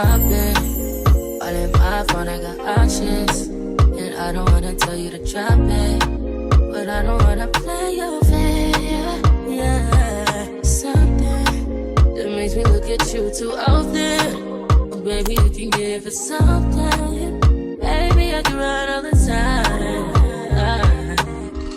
I've been all in my phone, I got options. And I don't wanna tell you to drop it, but I don't wanna play your fair. Yeah, something that makes me look at you too often. Baby, you can give it something. Baby, I can run all the time.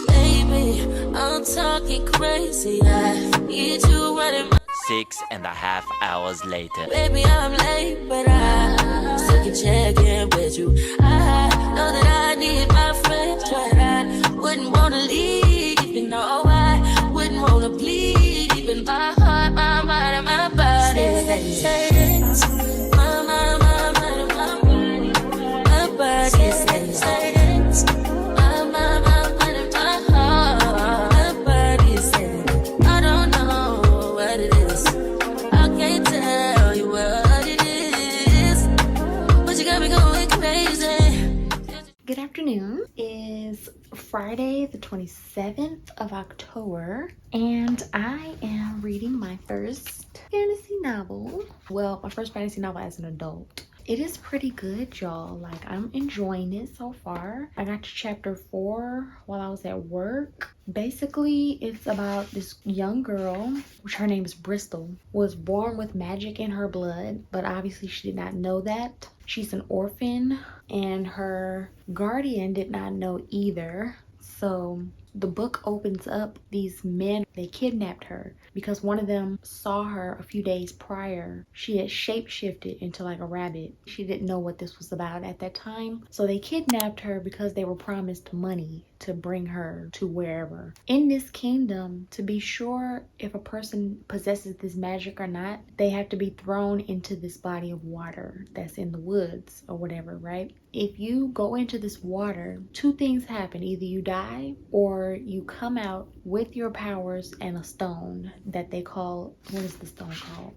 Baby, I'm talking crazy. I need you running my 6.5 hours later. Baby, I'm late, but I still can check in with you. I know that I need my friends, but I wouldn't wanna leave. You know, I wouldn't wanna bleed. Even my heart, my mind, and my body. Say it. My mind, my body. My body says it. My mind, and my heart. My body says it. I don't know what it is. I can't tell you what it is, but you got me going crazy. Good afternoon. It's Friday the 27th of October and I am reading my first fantasy novel. Well, my first fantasy novel as an adult. It is pretty good, y'all. Like, I'm enjoying it so far. I got to chapter 4 while I was at work. Basically, it's about this young girl, which her name is Bristol, was born with magic in her blood, but obviously she did not know that. She's an orphan and her guardian did not know either. So the book opens up, these men, they kidnapped her because one of them saw her a few days prior. She had shape-shifted into like a rabbit. She didn't know what this was about at that time. So they kidnapped her because they were promised money to bring her to wherever. In this kingdom, to be sure if a person possesses this magic or not, they have to be thrown into this body of water that's in the woods or whatever, right? If you go into this water, two things happen. Either you die or you come out with your powers and a stone that they call, what is the stone called?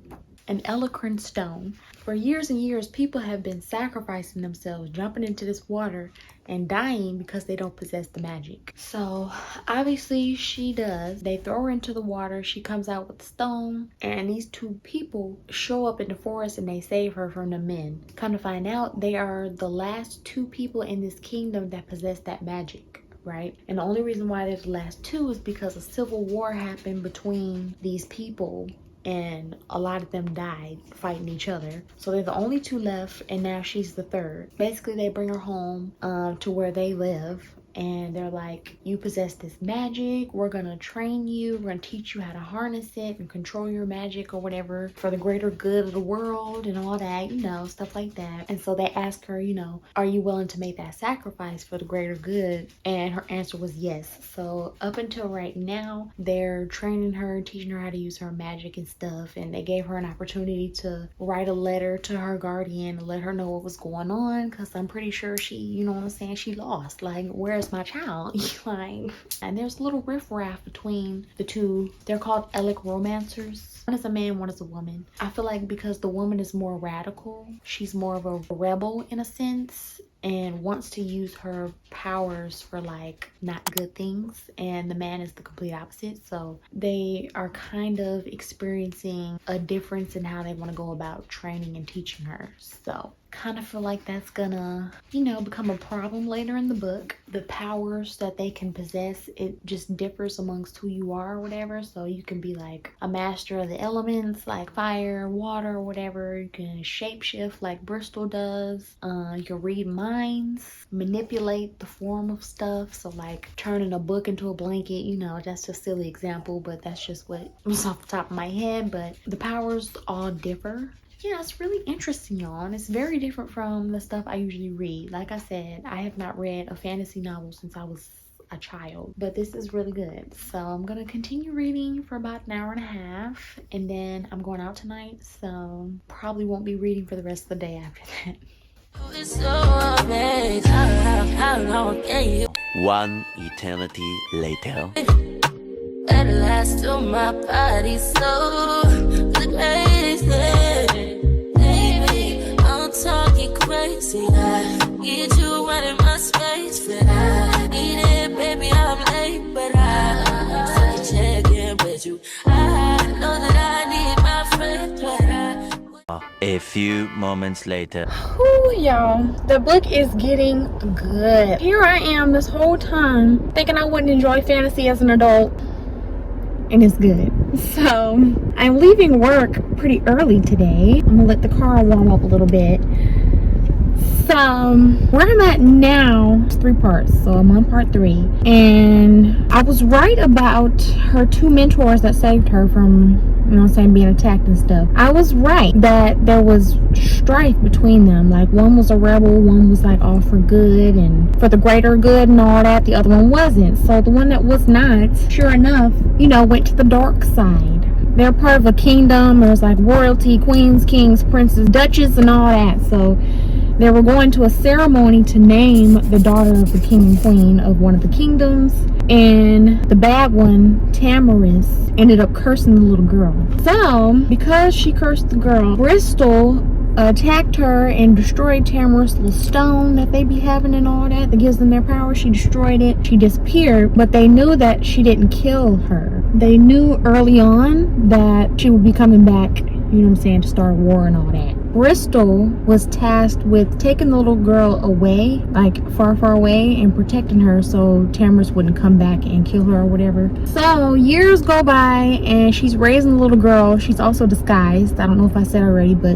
An eloquent stone. For years and years, people have been sacrificing themselves, jumping into this water and dying because they don't possess the magic. So obviously she does. They throw her into the water. She comes out with the stone and these two people show up in the forest and they save her from the men. Come to find out, they are the last two people in this kingdom that possess that magic. Right? And the only reason why there's the last two is because a civil war happened between these people and a lot of them died fighting each other. So they're the only two left and now she's the third. Basically they bring her home to where they live and they're like, you possess this magic, we're gonna train you, we're gonna teach you how to harness it and control your magic or whatever for the greater good of the world and all that, you know, stuff like that. And so they ask her, you know, are you willing to make that sacrifice for the greater good? And her answer was yes. So up until right now, they're training her, teaching her how to use her magic and stuff, and they gave her an opportunity to write a letter to her guardian and let her know what was going on, because I'm pretty sure she, you know what I'm saying, she lost. Like, where's my child? Like, and there's a little riffraff between the two. They're called Elic romancers. One is a man, one is a woman. I feel like because the woman is more radical, she's more of a rebel in a sense and wants to use her powers for like not good things, and the man is the complete opposite. So they are kind of experiencing a difference in how they want to go about training and teaching her. So kind of feel like that's gonna, you know, become a problem later in the book. The powers that they can possess, it just differs amongst who you are or whatever. So you can be like a master of the elements like fire, water, whatever. You can shapeshift like Bristol does. You can read minds, manipulate the form of stuff. So like turning a book into a blanket, you know, that's just a silly example, but that's just what was off the top of my head. But the powers all differ. Yeah, it's really interesting, y'all, and it's very different from the stuff I usually read. Like I said, I have not read a fantasy novel since I was a child, but this is really good. So I'm gonna continue reading for about an hour and a half, and then I'm going out tonight, so probably won't be reading for the rest of the day after that. It's so amazing. How long can you? One eternity later. At last to my body so crazy. Baby, I'm talking crazy. I need you right in my space, but I need it, baby. I'm late, but I still check in with you. I know that I need my friend, but A few moments later. Whew, y'all, the book is getting good. Here I am this whole time thinking I wouldn't enjoy fantasy as an adult, and it's good. So I'm leaving work pretty early today. I'm gonna let the car warm up a little bit. So where I'm at now is 3 parts, so I'm on part 3, and I was right about her 2 mentors that saved her from, you know what I'm saying, being attacked and stuff. I was right that there was strife between them. Like, one was a rebel, one was like all for good and for the greater good and all that. The other one wasn't. So the one that was not, sure enough, you know, went to the dark side. They're part of a kingdom. There's like royalty, queens, kings, princes, duchess, and all that. So they were going to a ceremony to name the daughter of the king and queen of one of the kingdoms. And the bad one, Tamaris, ended up cursing the little girl. So, because she cursed the girl, Bristol attacked her and destroyed Tamaris' little stone that they be having and all that gives them their power. She destroyed it. She disappeared, but they knew that she didn't kill her. They knew early on that she would be coming back, you know what I'm saying, to start a war and all that. Bristol was tasked with taking the little girl away, like far, far away, and protecting her so Tamaris wouldn't come back and kill her or whatever. So years go by and she's raising the little girl. She's also disguised. I don't know if I said already, but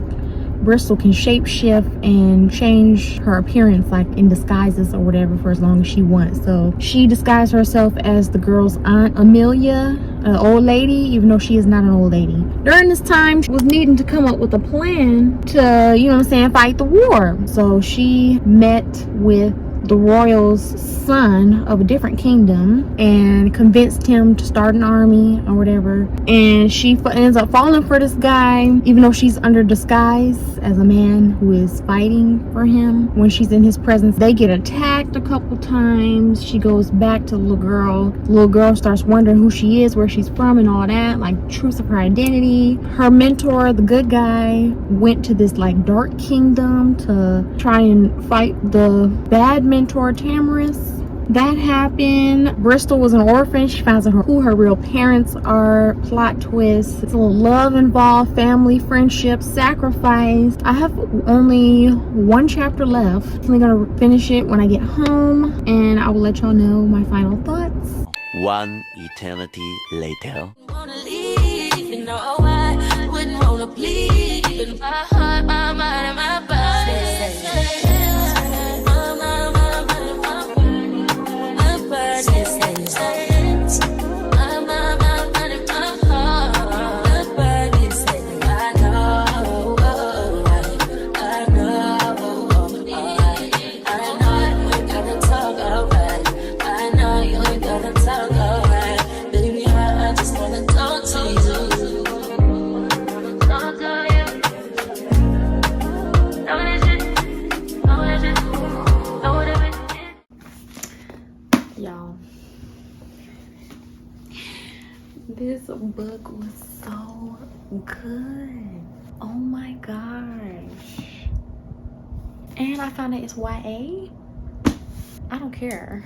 Bristol can shapeshift and change her appearance like in disguises or whatever for as long as she wants. So she disguised herself as the girl's aunt Amelia, an old lady, even though she is not an old lady. During this time, she was needing to come up with a plan to, you know what I'm saying, fight the war. So she met with the royal's son of a different kingdom and convinced him to start an army or whatever, and she ends up falling for this guy even though she's under disguise as a man who is fighting for him. When she's in his presence, they get attacked a couple times. She goes back to the little girl starts wondering who she is, where she's from and all that, like truth of her identity. Her mentor, the good guy, went to this like dark kingdom to try and fight the bad mentor Tamaris. That happened. Bristol was an orphan. She finds out who her real parents are. Plot twist. It's a little love involved, family, friendship, sacrifice. I have only 1 chapter left. I'm gonna finish it when I get home, and I will let y'all know my final thoughts. One eternity later. Wanna leave, you know I wouldn't wanna bleed in my heart, my mind, and my body. This book was so good. Oh my gosh. And I found out it's YA. I don't care.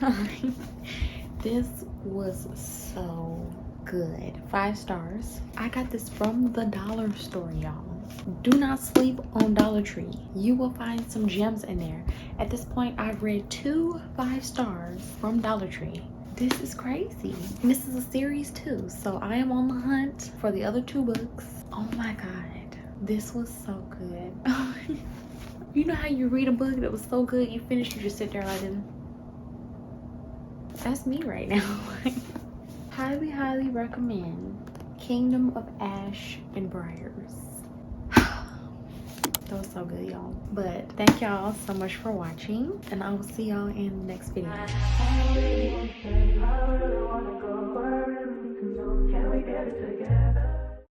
This was so good. 5 stars. I got this from the dollar store, y'all. Do not sleep on Dollar Tree. You will find some gems in there. At this point, I've read 2 5 stars from Dollar Tree. This is crazy. And this is a series too, so I am on the hunt for the other 2 books. Oh my god, this was so good. You know how you read a book that was so good, you finish, you just sit there like this? That's me right now. Highly, highly recommend Kingdom of Ash and Briars. That was so good, y'all. But thank y'all so much for watching, and I will see y'all in the next video. I really wanna go, I really need to know, can we get it together?